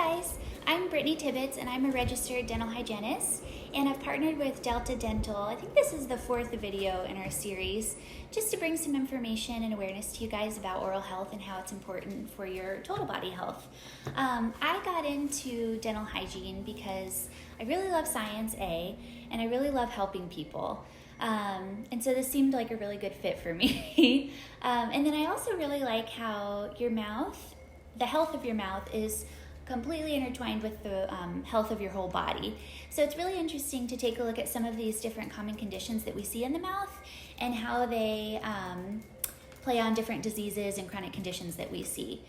guys, I'm Brittany Tibbetts and I'm a registered dental hygienist, and I've partnered with Delta Dental. I think this is the fourth video in our series, just to bring some information and awareness to you guys about oral health and how it's important for your total body health. I got into dental hygiene because I really love science, and I really love helping people. And so this seemed like a really good fit for me. And then I also really like how your mouth, the health of your mouth is completely intertwined with the health of your whole body. So it's really interesting to take a look at some of these different common conditions that we see in the mouth and how they play on different diseases and chronic conditions that we see.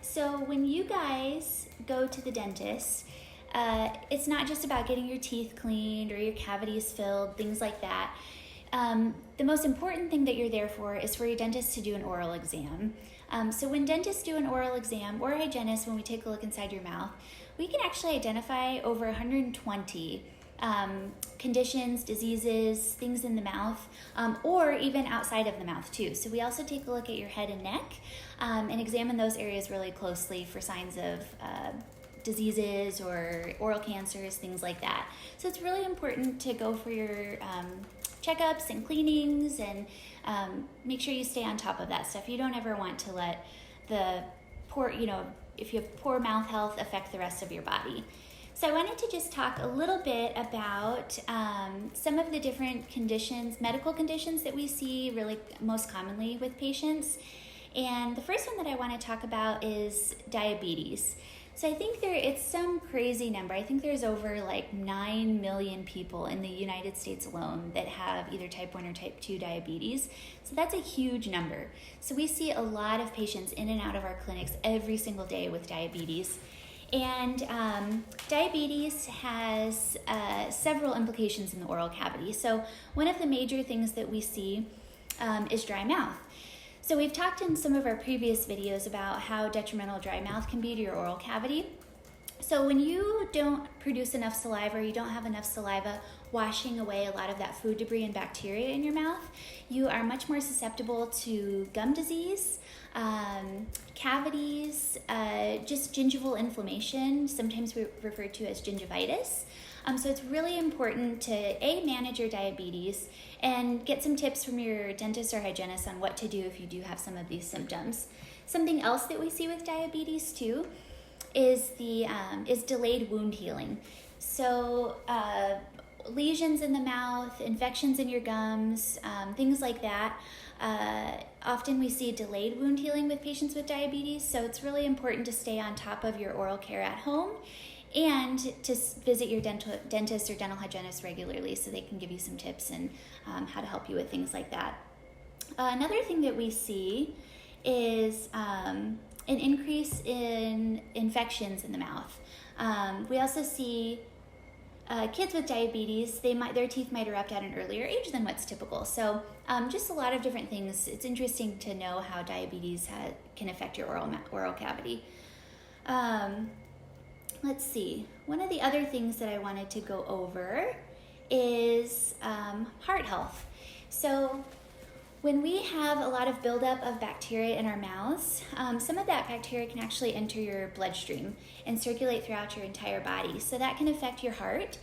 So when you guys go to the dentist, it's not just about getting your teeth cleaned or your cavities filled, things like that. The most important thing that you're there for is for your dentist to do an oral exam. So when dentists do an oral exam, or hygienists, when we take a look inside your mouth, we can actually identify over 120 conditions, diseases, things in the mouth, or even outside of the mouth too. So we also take a look at your head and neck and examine those areas really closely for signs of diseases or oral cancers, things like that. So it's really important to go for your checkups and cleanings and make sure you stay on top of that stuff. You don't ever want to let the poor, if you have poor mouth health, affect the rest of your body. So I wanted to just talk a little bit about some of the different conditions, medical conditions that we see really most commonly with patients. And the first one that I want to talk about is diabetes. So I think it's some crazy number. I think there's over like 9 million people in the United States alone that have either type 1 or type 2 diabetes. So that's a huge number. So we see a lot of patients in and out of our clinics every single day with diabetes. And diabetes has several implications in the oral cavity. So one of the major things that we see is dry mouth. So we've talked in some of our previous videos about how detrimental dry mouth can be to your oral cavity. So when you don't produce enough saliva, or you don't have enough saliva washing away a lot of that food debris and bacteria in your mouth, you are much more susceptible to gum disease, cavities, just gingival inflammation, sometimes referred to as gingivitis. So it's really important to manage your diabetes and get some tips from your dentist or hygienist on what to do if you do have some of these symptoms. Something else that we see with diabetes too is delayed wound healing. So lesions in the mouth, infections in your gums, things like that. Often we see delayed wound healing with patients with diabetes, so it's really important to stay on top of your oral care at home and to visit your dentist or dental hygienist regularly so they can give you some tips and how to help you with things like that. Another thing that we see is an increase in infections in the mouth. We also see kids with diabetes, their teeth might erupt at an earlier age than what's typical. So just a lot of different things. It's interesting to know how diabetes can affect your oral cavity. Let's see. One of the other things that I wanted to go over is heart health. So when we have a lot of buildup of bacteria in our mouths, some of that bacteria can actually enter your bloodstream and circulate throughout your entire body. So that can affect your heart.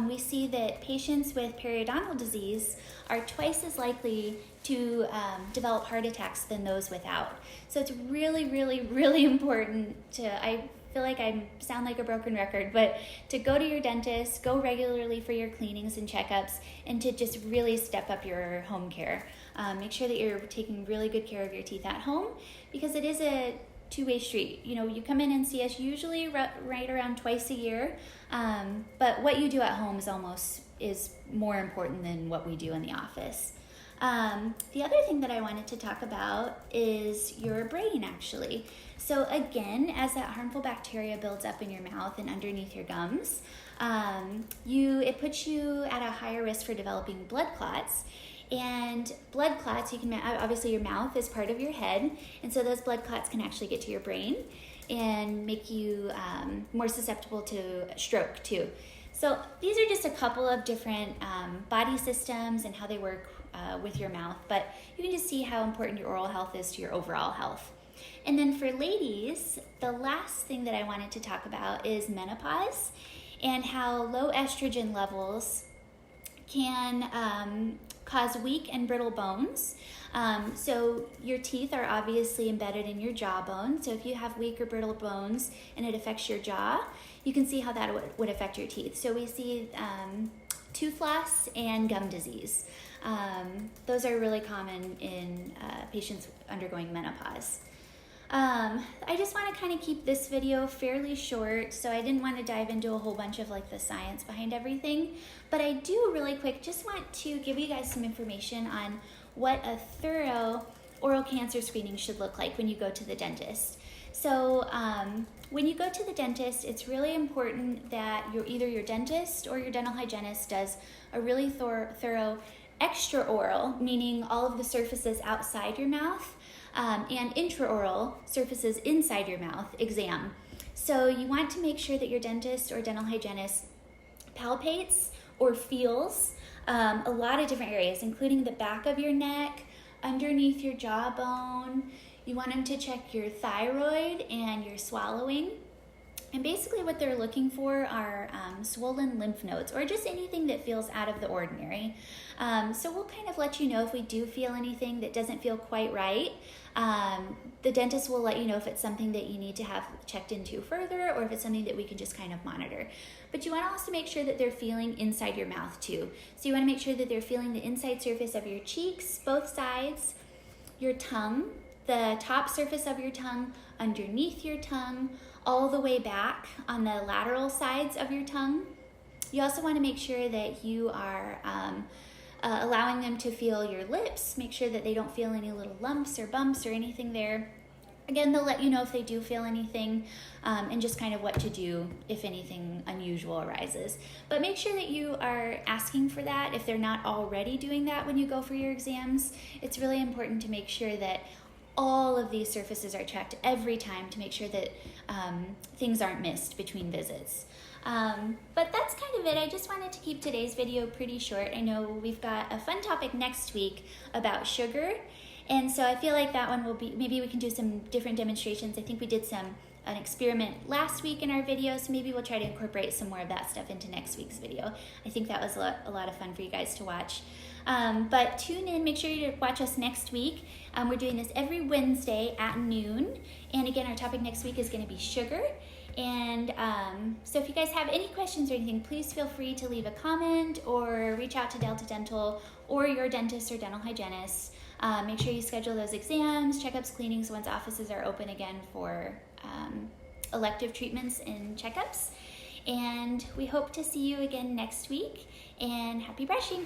We see that patients with periodontal disease are twice as likely to develop heart attacks than those without. So it's really, really, really important I feel like I sound like a broken record, but to go to your dentist, go regularly for your cleanings and checkups, and to just really step up your home care. Make sure that you're taking really good care of your teeth at home, because it is a two-way street. You come in and see us usually right around twice a year, but what you do at home is more important than what we do in the office. The other thing that I wanted to talk about is your brain, actually. So again, as that harmful bacteria builds up in your mouth and underneath your gums, it puts you at a higher risk for developing blood clots. And blood clots, obviously your mouth is part of your head, and so those blood clots can actually get to your brain and make you more susceptible to stroke too. So these are just a couple of different body systems and how they work with your mouth, but you can just see how important your oral health is to your overall health. And then for ladies, the last thing that I wanted to talk about is menopause and how low estrogen levels can cause weak and brittle bones. So your teeth are obviously embedded in your jawbone. So if you have weak or brittle bones and it affects your jaw, you can see how that would affect your teeth. So we see tooth loss and gum disease. Those are really common in patients undergoing menopause. I just want to kind of keep this video fairly short, so I didn't want to dive into a whole bunch of like the science behind everything, but I do really quick just want to give you guys some information on what a thorough oral cancer screening should look like when you go to the dentist. So when you go to the dentist, it's really important that either your dentist or your dental hygienist does a really thorough extraoral, meaning all of the surfaces outside your mouth, and intraoral, surfaces inside your mouth, exam. So you want to make sure that your dentist or dental hygienist palpates or feels a lot of different areas, including the back of your neck, underneath your jawbone. You want them to check your thyroid and your swallowing. And basically what they're looking for are swollen lymph nodes or just anything that feels out of the ordinary. So we'll kind of let you know if we do feel anything that doesn't feel quite right. The dentist will let you know if it's something that you need to have checked into further or if it's something that we can just kind of monitor. But you want to also make sure that they're feeling inside your mouth too. So you want to make sure that they're feeling the inside surface of your cheeks, both sides, your tongue, the top surface of your tongue, underneath your tongue, all the way back on the lateral sides of your tongue. You also want to make sure that you are allowing them to feel your lips. Make sure that they don't feel any little lumps or bumps or anything there. Again, they'll let you know if they do feel anything and just kind of what to do if anything unusual arises. But make sure that you are asking for that if they're not already doing that when you go for your exams. It's really important to make sure that all of these surfaces are checked every time to make sure that things aren't missed between visits. But that's kind of it. I just wanted to keep today's video pretty short. I know we've got a fun topic next week about sugar, and so I feel like that one will be, maybe we can do some different demonstrations. I think we did an experiment last week in our video, so maybe we'll try to incorporate some more of that stuff into next week's video. I think that was a lot of fun for you guys to watch. But tune in, make sure you watch us next week. We're doing this every Wednesday at noon. And again, our topic next week is going to be sugar. And so if you guys have any questions or anything, please feel free to leave a comment or reach out to Delta Dental or your dentist or dental hygienist. Make sure you schedule those exams, checkups, cleanings once offices are open again for elective treatments and checkups. And we hope to see you again next week. And happy brushing!